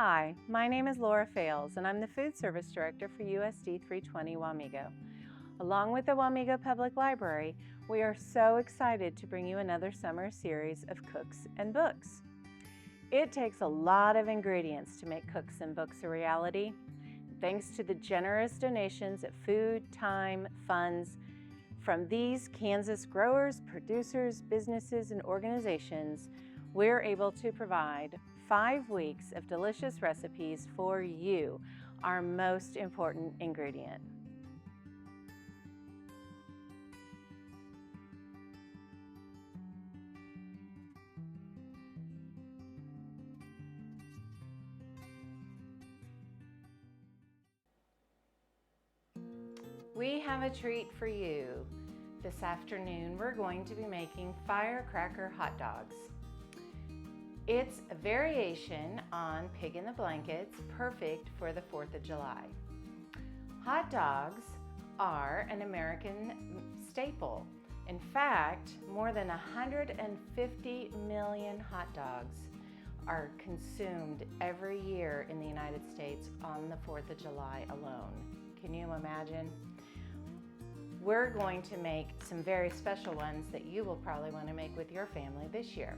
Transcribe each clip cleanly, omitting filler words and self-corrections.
Hi, my name is Laura Fales, and I'm the Food Service Director for USD 320 Wamego. Along with the Wamego Public Library, we are so excited to bring you another summer series of Cooks and Books. It takes a lot of ingredients to make Cooks and Books a reality. Thanks to the generous donations of food, time, funds from these Kansas growers, producers, businesses, and organizations, we're able to provide 5 weeks of delicious recipes for you, our most important ingredient. We have a treat for you. This afternoon, we're going to be making Firecracker hot dogs. It's a variation on pig in the blankets, perfect for the 4th of July. Hot dogs are an American staple. In fact, more than 150 million hot dogs are consumed every year in the United States on the 4th of July alone. Can you imagine? We're going to make some very special ones that you will probably want to make with your family this year.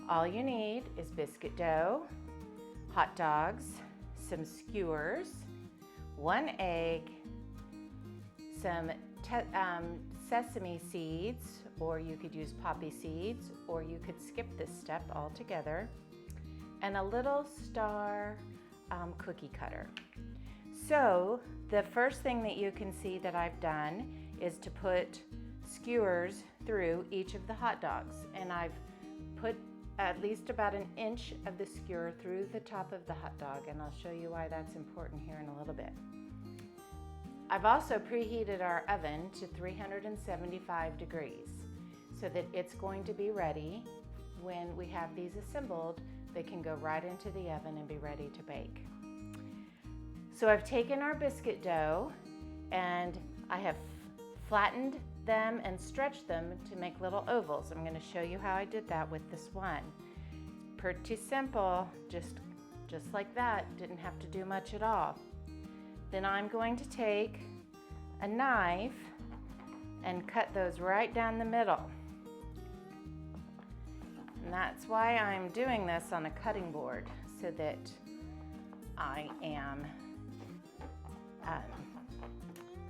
All you need is biscuit dough, hot dogs, some skewers, 1 egg, some sesame seeds, or you could use poppy seeds, or you could skip this step altogether, and a little star cookie cutter. So the first thing that you can see that I've done is to put skewers through each of the hot dogs, and I've put at least about 1 inch of the skewer through the top of the hot dog, and I'll show you why that's important here in a little bit. I've also preheated our oven to 375 degrees so that it's going to be ready when we have these assembled. They can go right into the oven and be ready to bake. So I've taken our biscuit dough and I have flattened them and stretched them to make little ovals. I'm going to show you how I did that with this one. Pretty simple, just like that. Didn't have to do much at all. Then I'm going to take a knife and cut those right down the middle. And that's why I'm doing this on a cutting board, so that I am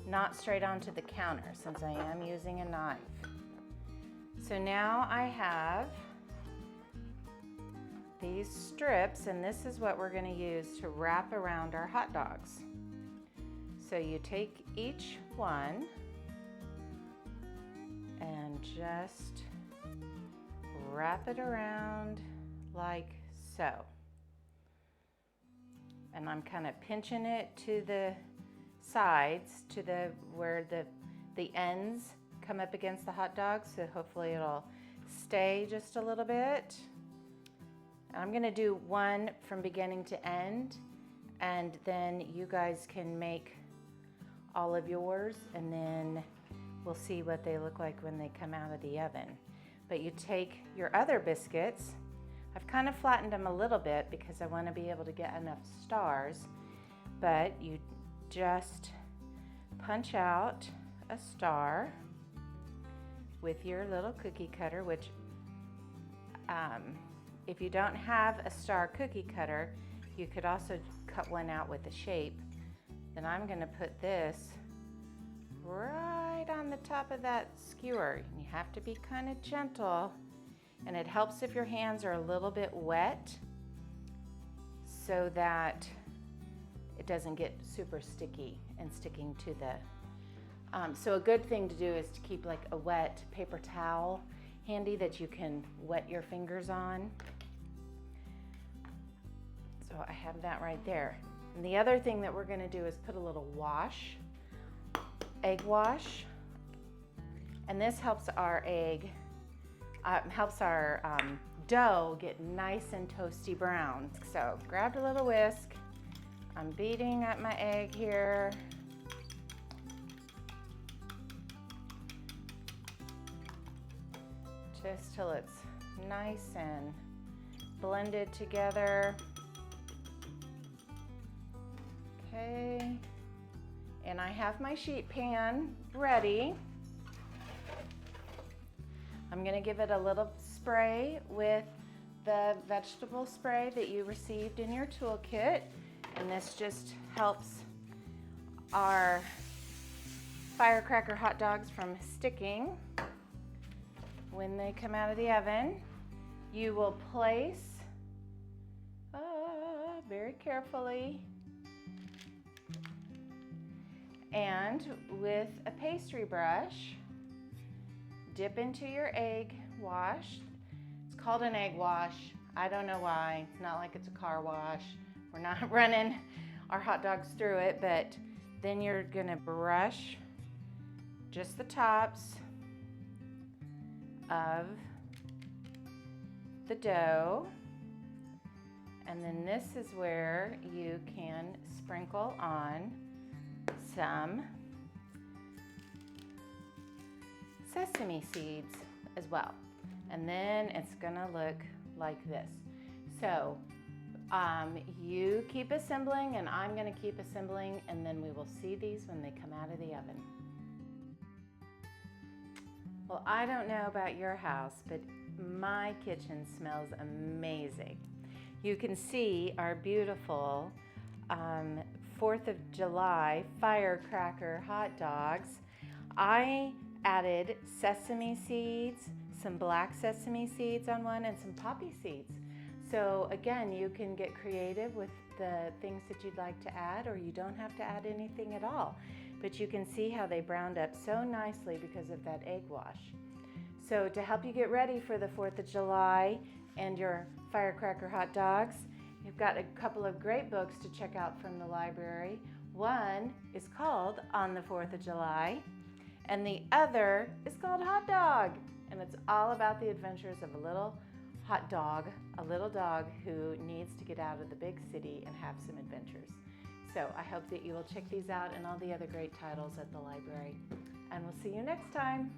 not straight onto the counter, since I am using a knife. So now I have these strips, and this is what we're going to use to wrap around our hot dogs. So you take each one and just wrap it around like so. And I'm kind of pinching it to the sides, to where the ends come up against the hot dog, so hopefully it'll stay just a little bit. I'm going to do one from beginning to end, and then you guys can make all of yours, and then we'll see what they look like when they come out of the oven. But you take your other biscuits. I've kind of flattened them a little bit because I want to be able to get enough stars, but you just punch out a star with your little cookie cutter, which if you don't have a star cookie cutter, you could also cut one out with a shape. Then I'm going to put this right on the top of that skewer. You have to be kind of gentle, and it helps if your hands are a little bit wet so that it doesn't get super sticky and sticking to the so a good thing to do is to keep like a wet paper towel handy that you can wet your fingers on. So I have that right there. And the other thing that we're going to do is put a little wash, egg wash, and this helps our dough get nice and toasty brown. So grab a little whisk. I'm beating up my egg here. Just till it's nice and blended together. Okay, and I have my sheet pan ready. I'm gonna give it a little spray with the vegetable spray that you received in your toolkit, and this just helps our firecracker hot dogs from sticking when they come out of the oven. You will place, very carefully, and with a pastry brush, dip into your egg wash. It's called an egg wash. I don't know why. It's not like it's a car wash. We're not running our hot dogs through it, but then you're gonna brush just the tops of the dough. And then this is where you can sprinkle on some sesame seeds as well. And then it's gonna look like this. So you keep assembling and I'm gonna keep assembling, and then we will see these when they come out of the oven. Well, I don't know about your house, but my kitchen smells amazing. You can see our beautiful 4th of July firecracker hot dogs. I added sesame seeds, some black sesame seeds on one, and some poppy seeds. So again, you can get creative with the things that you'd like to add, or you don't have to add anything at all. But you can see how they browned up so nicely because of that egg wash. So to help you get ready for the 4th of July and your firecracker hot dogs, you've got a couple of great books to check out from the library. One is called On the 4th of July, and the other is called Hot Dog. And it's all about the adventures of a little hot dog, a little dog who needs to get out of the big city and have some adventures. So I hope that you will check these out and all the other great titles at the library. And we'll see you next time.